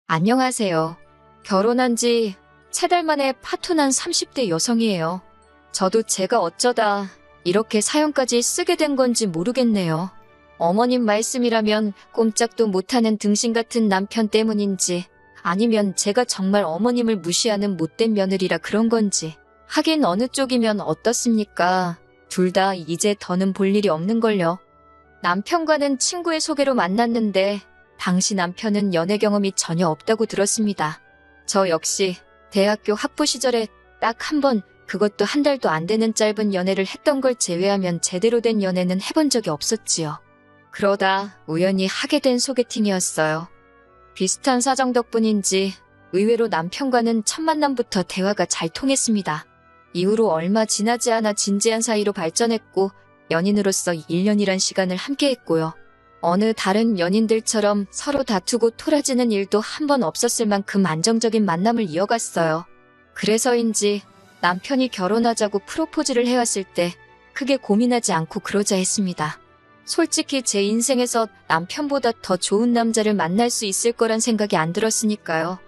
안녕하세요. 결혼한 지 3달 만에 파토난 30대 여성이에요. 저도 제가 어쩌다 이렇게 사연까지 쓰게 된 건지 모르겠네요. 어머님 말씀이라면 꼼짝도 못하는 등신 같은 남편 때문인지 아니면 제가 정말 어머님을 무시하는 못된 며느리라 그런 건지. 하긴 어느 쪽이면 어떻습니까? 둘 다 이제 더는 볼 일이 없는걸요. 남편과는 친구의 소개로 만났는데 당시 남편은 연애 경험이 전혀 없다고 들었습니다. 저 역시 대학교 학부 시절에 딱 한 번, 그것도 한 달도 안 되는 짧은 연애를 했던 걸 제외하면 제대로 된 연애는 해본 적이 없었지요. 그러다 우연히 하게 된 소개팅이었어요. 비슷한 사정 덕분인지 의외로 남편과는 첫 만남부터 대화가 잘 통했습니다. 이후로 얼마 지나지 않아 진지한 사이로 발전했고 연인으로서 1년이란 시간을 함께했고요. 어느 다른 연인들처럼 서로 다투고 토라지는 일도 한 번 없었을 만큼 안정적인 만남을 이어갔어요. 그래서인지 남편이 결혼하자고 프로포즈를 해왔을 때 크게 고민하지 않고 그러자 했습니다. 솔직히 제 인생에서 남편보다 더 좋은 남자를 만날 수 있을 거란 생각이 안 들었으니까요.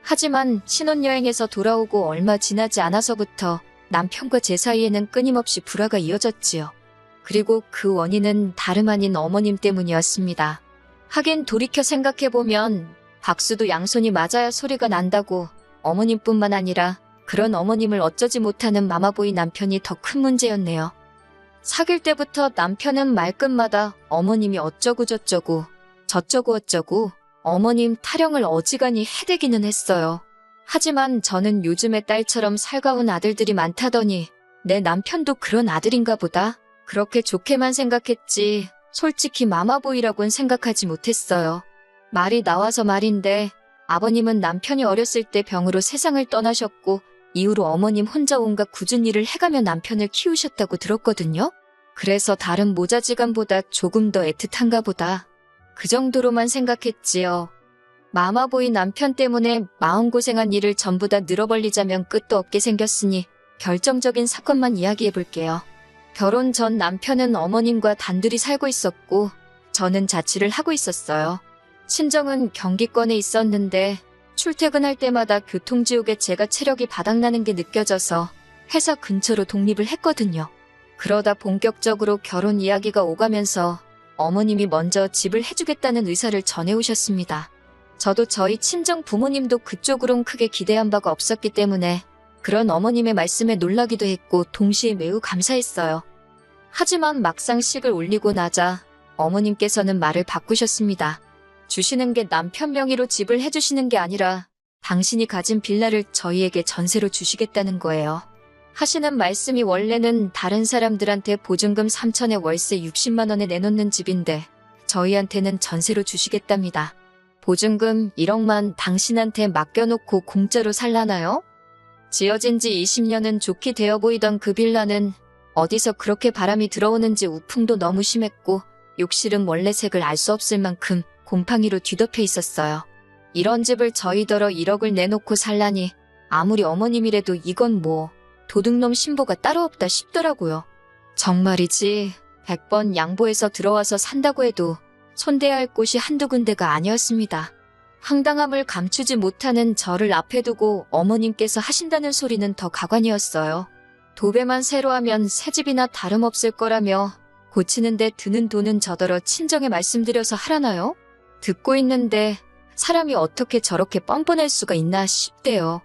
하지만 신혼여행에서 돌아오고 얼마 지나지 않아서부터 남편과 제 사이에는 끊임없이 불화가 이어졌지요. 그리고 그 원인은 다름 아닌 어머님 때문이었습니다. 하긴 돌이켜 생각해보면 박수도 양손이 맞아야 소리가 난다고 어머님뿐만 아니라 그런 어머님을 어쩌지 못하는 마마보이 남편이 더 큰 문제였네요. 사귈 때부터 남편은 말끝마다 어머님이 어쩌고 저쩌고 저쩌고 어쩌고 어머님 타령을 어지간히 해대기는 했어요. 하지만 저는 요즘의 딸처럼 살가운 아들들이 많다더니 내 남편도 그런 아들인가 보다. 그렇게 좋게만 생각했지 솔직히 마마보이라고는 생각하지 못했어요. 말이 나와서 말인데 아버님은 남편이 어렸을 때 병으로 세상을 떠나셨고 이후로 어머님 혼자 온갖 굳은 일을 해가며 남편을 키우셨다고 들었거든요. 그래서 다른 모자지간보다 조금 더 애틋한가 보다. 그 정도로만 생각했지요. 마마보이 남편 때문에 마음고생한 일을 전부 다 늘어벌리자면 끝도 없게 생겼으니 결정적인 사건만 이야기해볼게요. 결혼 전 남편은 어머님과 단둘이 살고 있었고 저는 자취를 하고 있었어요. 친정은 경기권에 있었는데 출퇴근할 때마다 교통지옥에 제가 체력이 바닥나는 게 느껴져서 회사 근처로 독립을 했거든요. 그러다 본격적으로 결혼 이야기가 오가면서 어머님이 먼저 집을 해주겠다는 의사를 전해오셨습니다. 저도 저희 친정 부모님도 그쪽으론 크게 기대한 바가 없었기 때문에 그런 어머님의 말씀에 놀라기도 했고 동시에 매우 감사했어요. 하지만 막상 식을 올리고 나자 어머님께서는 말을 바꾸셨습니다. 주시는 게 남편 명의로 집을 해주시는 게 아니라 당신이 가진 빌라를 저희에게 전세로 주시겠다는 거예요. 하시는 말씀이 원래는 다른 사람들한테 보증금 3천에 월세 60만 원에 내놓는 집인데 저희한테는 전세로 주시겠답니다. 보증금 1억만 당신한테 맡겨놓고 공짜로 살라나요? 지어진 지 20년은 좋게 되어 보이던 그 빌라는 어디서 그렇게 바람이 들어오는지 우풍도 너무 심했고 욕실은 원래 색을 알 수 없을 만큼 곰팡이로 뒤덮여 있었어요. 이런 집을 저희더러 1억을 내놓고 살라니 아무리 어머님이라도 이건 뭐 도둑놈 신보가 따로 없다 싶더라고요. 정말이지 100번 양보해서 들어와서 산다고 해도 손대야 할 곳이 한두 군데가 아니었습니다. 황당함을 감추지 못하는 저를 앞에 두고 어머님께서 하신다는 소리는 더 가관이었어요. 도배만 새로 하면 새 집이나 다름없을 거라며 고치는데 드는 돈은 저더러 친정에 말씀드려서 하라나요? 듣고 있는데 사람이 어떻게 저렇게 뻔뻔할 수가 있나 싶대요.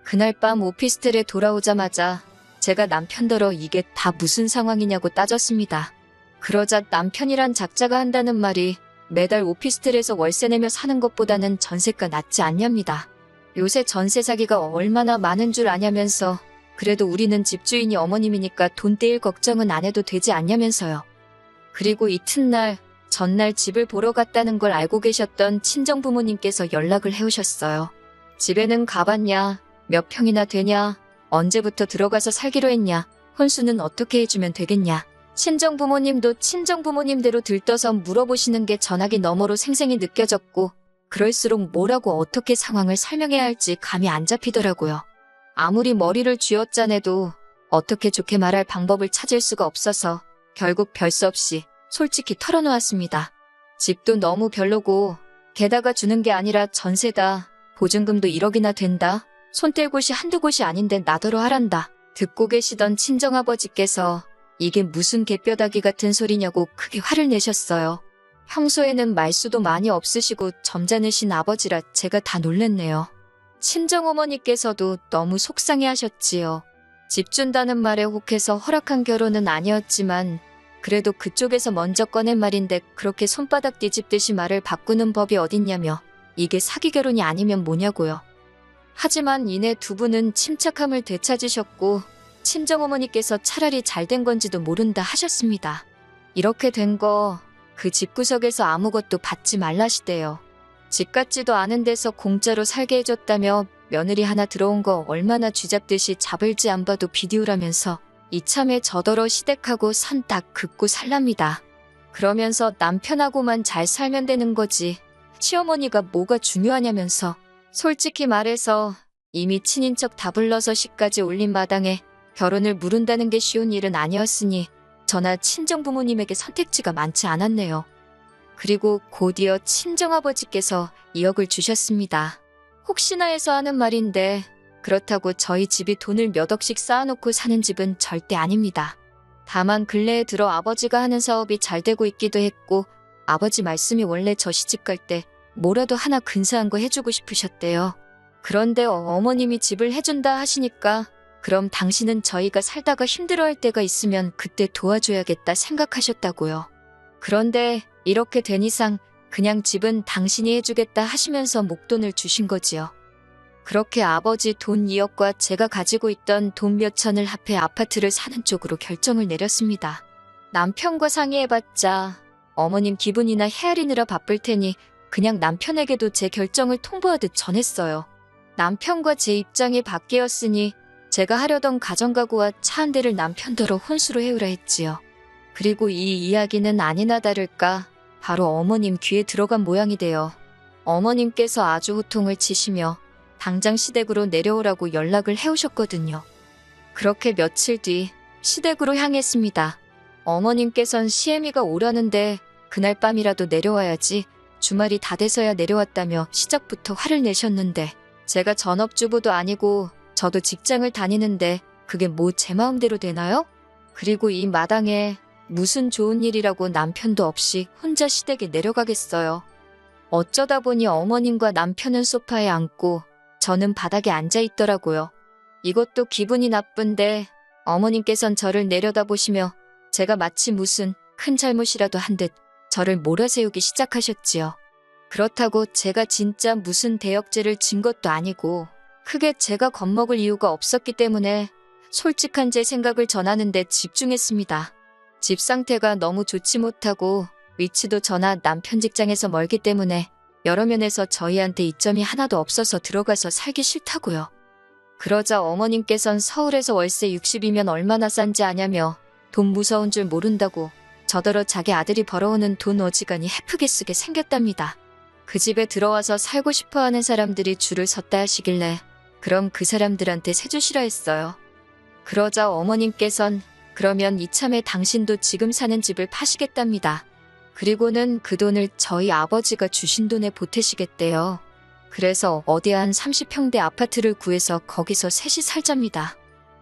그날 밤 오피스텔에 돌아오자마자 제가 남편더러 이게 다 무슨 상황이냐고 따졌습니다. 그러자 남편이란 작자가 한다는 말이 매달 오피스텔에서 월세 내며 사는 것보다는 전세가 낫지 않냐입니다. 요새 전세 사기가 얼마나 많은 줄 아냐면서 그래도 우리는 집주인이 어머님이니까 돈 떼일 걱정은 안 해도 되지 않냐면서요. 그리고 이튿날 전날 집을 보러 갔다는 걸 알고 계셨던 친정부모님께서 연락을 해오셨어요. 집에는 가봤냐? 몇 평이나 되냐? 언제부터 들어가서 살기로 했냐? 혼수는 어떻게 해주면 되겠냐? 친정부모님도 친정부모님대로 들떠서 물어보시는 게 전화기 너머로 생생히 느껴졌고 그럴수록 뭐라고 어떻게 상황을 설명해야 할지 감이 안 잡히더라고요. 아무리 머리를 쥐어짜내도 어떻게 좋게 말할 방법을 찾을 수가 없어서 결국 별 수 없이 솔직히 털어놓았습니다. 집도 너무 별로고 게다가 주는 게 아니라 전세다. 보증금도 1억이나 된다. 손 뗄 곳이 한두 곳이 아닌데 나더러 하란다. 듣고 계시던 친정아버지께서 이게 무슨 개뼈다귀 같은 소리냐고 크게 화를 내셨어요. 평소에는 말수도 많이 없으시고 점잖으신 아버지라 제가 다 놀랬네요. 친정어머니께서도 너무 속상해하셨지요. 집 준다는 말에 혹해서 허락한 결혼은 아니었지만 그래도 그쪽에서 먼저 꺼낸 말인데 그렇게 손바닥 뒤집듯이 말을 바꾸는 법이 어딨냐며 이게 사기 결혼이 아니면 뭐냐고요. 하지만 이내 두 분은 침착함을 되찾으셨고 친정어머니께서 차라리 잘된 건지도 모른다 하셨습니다. 이렇게 된 거 그 집구석에서 아무것도 받지 말라시대요. 집 같지도 않은 데서 공짜로 살게 해줬다며 며느리 하나 들어온 거 얼마나 쥐잡듯이 잡을지 안 봐도 비디오라면서 이참에 저더러 시댁하고 선 딱 긋고 살랍니다. 그러면서 남편하고만 잘 살면 되는 거지 시어머니가 뭐가 중요하냐면서 솔직히 말해서 이미 친인척 다 불러서 시까지 올린 마당에 결혼을 무른다는 게 쉬운 일은 아니었으니 저나 친정부모님에게 선택지가 많지 않았네요. 그리고 곧이어 친정아버지께서 2억을 주셨습니다. 혹시나 해서 하는 말인데 그렇다고 저희 집이 돈을 몇 억씩 쌓아놓고 사는 집은 절대 아닙니다. 다만 근래에 들어 아버지가 하는 사업이 잘 되고 있기도 했고 아버지 말씀이 원래 저 시집 갈 때 뭐라도 하나 근사한 거 해주고 싶으셨대요. 그런데 어머님이 집을 해준다 하시니까 그럼 당신은 저희가 살다가 힘들어할 때가 있으면 그때 도와줘야겠다 생각하셨다고요. 그런데 이렇게 된 이상 그냥 집은 당신이 해주겠다 하시면서 목돈을 주신 거지요. 그렇게 아버지 돈 2억과 제가 가지고 있던 돈 몇천을 합해 아파트를 사는 쪽으로 결정을 내렸습니다. 남편과 상의해봤자 어머님 기분이나 헤아리느라 바쁠 테니 그냥 남편에게도 제 결정을 통보하듯 전했어요. 남편과 제 입장이 바뀌었으니 제가 하려던 가정가구와 차 한 대를 남편더러 혼수로 해오라 했지요. 그리고 이 이야기는 아니나 다를까 바로 어머님 귀에 들어간 모양이 돼요. 어머님께서 아주 호통을 치시며 당장 시댁으로 내려오라고 연락을 해오셨거든요. 그렇게 며칠 뒤 시댁으로 향했습니다. 어머님께선 시애미가 오려는데 그날 밤이라도 내려와야지 주말이 다 돼서야 내려왔다며 시작부터 화를 내셨는데 제가 전업주부도 아니고 저도 직장을 다니는데 그게 뭐 제 마음대로 되나요? 그리고 이 마당에 무슨 좋은 일이라고 남편도 없이 혼자 시댁에 내려가겠어요. 어쩌다 보니 어머님과 남편은 소파에 앉고 저는 바닥에 앉아 있더라고요. 이것도 기분이 나쁜데 어머님께선 저를 내려다보시며 제가 마치 무슨 큰 잘못이라도 한 듯 저를 몰아세우기 시작하셨지요. 그렇다고 제가 진짜 무슨 대역죄를 진 것도 아니고 크게 제가 겁먹을 이유가 없었기 때문에 솔직한 제 생각을 전하는 데 집중했습니다. 집 상태가 너무 좋지 못하고 위치도 저나 남편 직장에서 멀기 때문에 여러 면에서 저희한테 이점이 하나도 없어서 들어가서 살기 싫다고요. 그러자 어머님께선 서울에서 월세 60이면 얼마나 싼지 아냐며 돈 무서운 줄 모른다고 저더러 자기 아들이 벌어오는 돈 어지간히 헤프게 쓰게 생겼답니다. 그 집에 들어와서 살고 싶어하는 사람들이 줄을 섰다 하시길래 그럼 그 사람들한테 세주시라 했어요. 그러자 어머님께선 그러면 이참에 당신도 지금 사는 집을 파시겠답니다. 그리고는 그 돈을 저희 아버지가 주신 돈에 보태시겠대요. 그래서 어디 한 30평대 아파트를 구해서 거기서 셋이 살잡니다.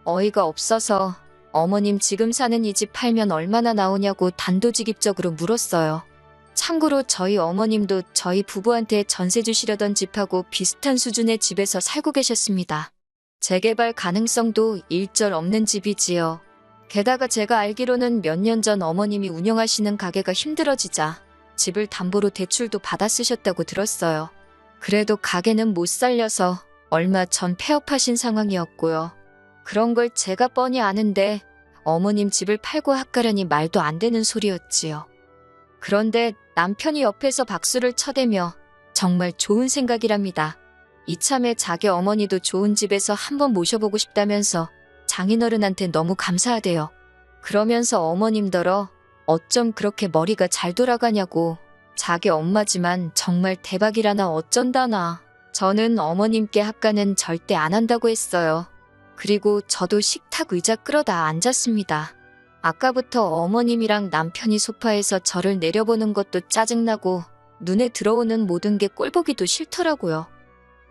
어이가 없어서 어머님 지금 사는 이 집 팔면 얼마나 나오냐고 단도직입적으로 물었어요. 참고로 저희 어머님도 저희 부부한테 전세 주시려던 집하고 비슷한 수준의 집에서 살고 계셨습니다. 재개발 가능성도 일절 없는 집이지요. 게다가 제가 알기로는 몇 년 전 어머님이 운영하시는 가게가 힘들어지자 집을 담보로 대출도 받아 쓰셨다고 들었어요. 그래도 가게는 못 살려서 얼마 전 폐업하신 상황이었고요. 그런 걸 제가 뻔히 아는데 어머님 집을 팔고 합가라니 말도 안 되는 소리였지요. 그런데 남편이 옆에서 박수를 쳐대며 정말 좋은 생각이랍니다. 이참에 자기 어머니도 좋은 집에서 한번 모셔보고 싶다면서 장인어른한테 너무 감사하대요. 그러면서 어머님더러 어쩜 그렇게 머리가 잘 돌아가냐고 자기 엄마지만 정말 대박이라나 어쩐다나. 저는 어머님께 합가는 절대 안 한다고 했어요. 그리고 저도 식탁 의자 끌어다 앉았습니다. 아까부터 어머님이랑 남편이 소파에서 저를 내려보는 것도 짜증나고 눈에 들어오는 모든 게 꼴보기도 싫더라고요.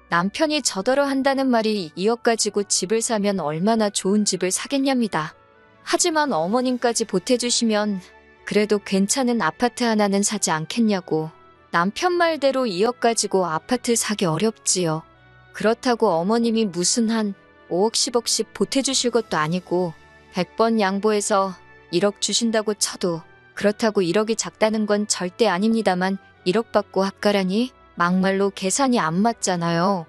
남편이 저더러 한다는 말이 2억 가지고 집을 사면 얼마나 좋은 집을 사겠냐입니다. 하지만 어머님까지 보태주시면 그래도 괜찮은 아파트 하나는 사지 않겠냐고. 남편 말대로 2억 가지고 아파트 사기 어렵지요. 그렇다고 어머님이 무슨 한 5억 10억씩 보태주실 것도 아니고 100번 양보해서 1억 주신다고 쳐도 그렇다고 1억이 작다는 건 절대 아닙니다만 1억 받고 합가라니 막말로 계산이 안 맞잖아요.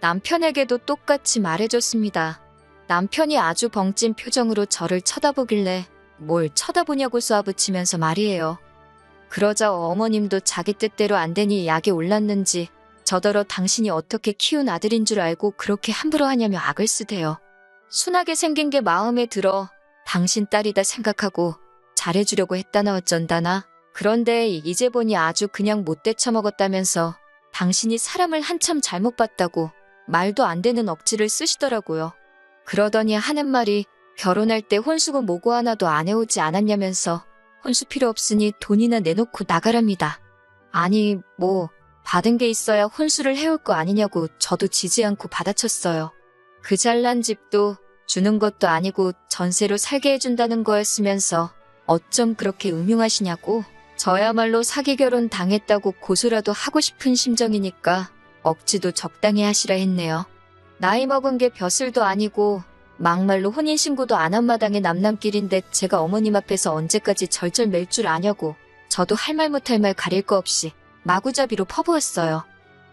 남편에게도 똑같이 말해줬습니다. 남편이 아주 벙찐 표정으로 저를 쳐다보길래 뭘 쳐다보냐고 쏘아붙이면서 말이에요. 그러자 어머님도 자기 뜻대로 안 되니 약이 올랐는지 저더러 당신이 어떻게 키운 아들인 줄 알고 그렇게 함부로 하냐며 악을 쓰대요. 순하게 생긴 게 마음에 들어 당신 딸이다 생각하고 잘해주려고 했다나 어쩐다나. 그런데 이제 보니 아주 그냥 못돼 처먹었다면서 당신이 사람을 한참 잘못 봤다고 말도 안 되는 억지를 쓰시더라고요. 그러더니 하는 말이 결혼할 때 혼수고 뭐고 하나도 안 해오지 않았냐면서 혼수 필요 없으니 돈이나 내놓고 나가랍니다. 아니 뭐 받은 게 있어야 혼수를 해올 거 아니냐고 저도 지지 않고 받아쳤어요. 그 잘난 집도 주는 것도 아니고 전세로 살게 해준다는 거였으면서 어쩜 그렇게 음흉하시냐고. 저야말로 사기 결혼 당했다고 고소라도 하고 싶은 심정이니까 억지도 적당히 하시라 했네요. 나이 먹은 게 벼슬도 아니고 막말로 혼인신고도 안 한 마당에 남남길인데 제가 어머님 앞에서 언제까지 절절 맬 줄 아냐고 저도 할 말 못할 말 가릴 거 없이 마구잡이로 퍼부었어요.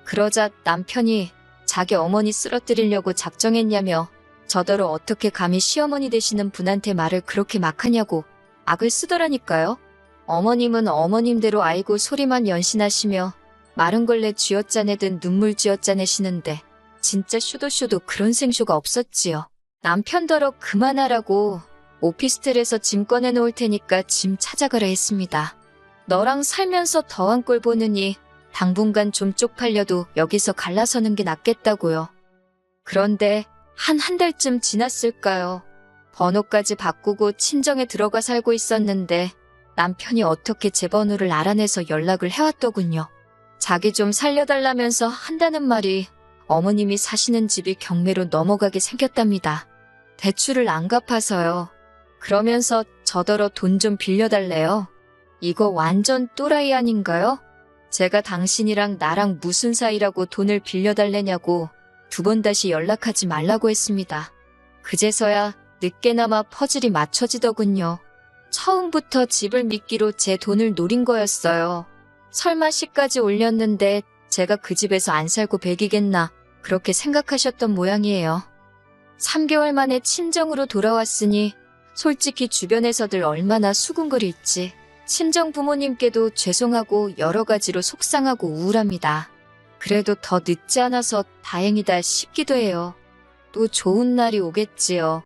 그러자 남편이 자기 어머니 쓰러뜨리려고 작정했냐며 저더러 어떻게 감히 시어머니 되시는 분한테 말을 그렇게 막 하냐고 악을 쓰더라니까요. 어머님은 어머님대로 알고 소리만 연신하시며 마른 걸레 쥐어짜내듯 눈물 쥐어짜내시는데 진짜 쇼도 그런 생쇼가 없었지요. 남편더러 그만하라고 오피스텔에서 짐 꺼내놓을 테니까 짐 찾아가라 했습니다. 너랑 살면서 더한 꼴 보느니 당분간 좀 쪽팔려도 여기서 갈라서는 게 낫겠다고요. 그런데 한 달쯤 지났을까요? 번호까지 바꾸고 친정에 들어가 살고 있었는데 남편이 어떻게 제 번호를 알아내서 연락을 해왔더군요. 자기 좀 살려달라면서 한다는 말이 어머님이 사시는 집이 경매로 넘어가게 생겼답니다. 대출을 안 갚아서요. 그러면서 저더러 돈 좀 빌려달래요. 이거 완전 또라이 아닌가요? 제가 당신이랑 나랑 무슨 사이라고 돈을 빌려달래냐고 2번 다시 연락하지 말라고 했습니다. 그제서야 늦게나마 퍼즐이 맞춰지더군요. 처음부터 집을 미끼로 제 돈을 노린 거였어요. 설마 시까지 올렸는데 제가 그 집에서 안 살고 배기겠나 그렇게 생각하셨던 모양이에요. 3개월 만에 친정으로 돌아왔으니 솔직히 주변에서들 얼마나 수군거릴지 친정 부모님께도 죄송하고 여러 가지로 속상하고 우울합니다. 그래도 더 늦지 않아서 다행이다 싶기도 해요. 또 좋은 날이 오겠지요.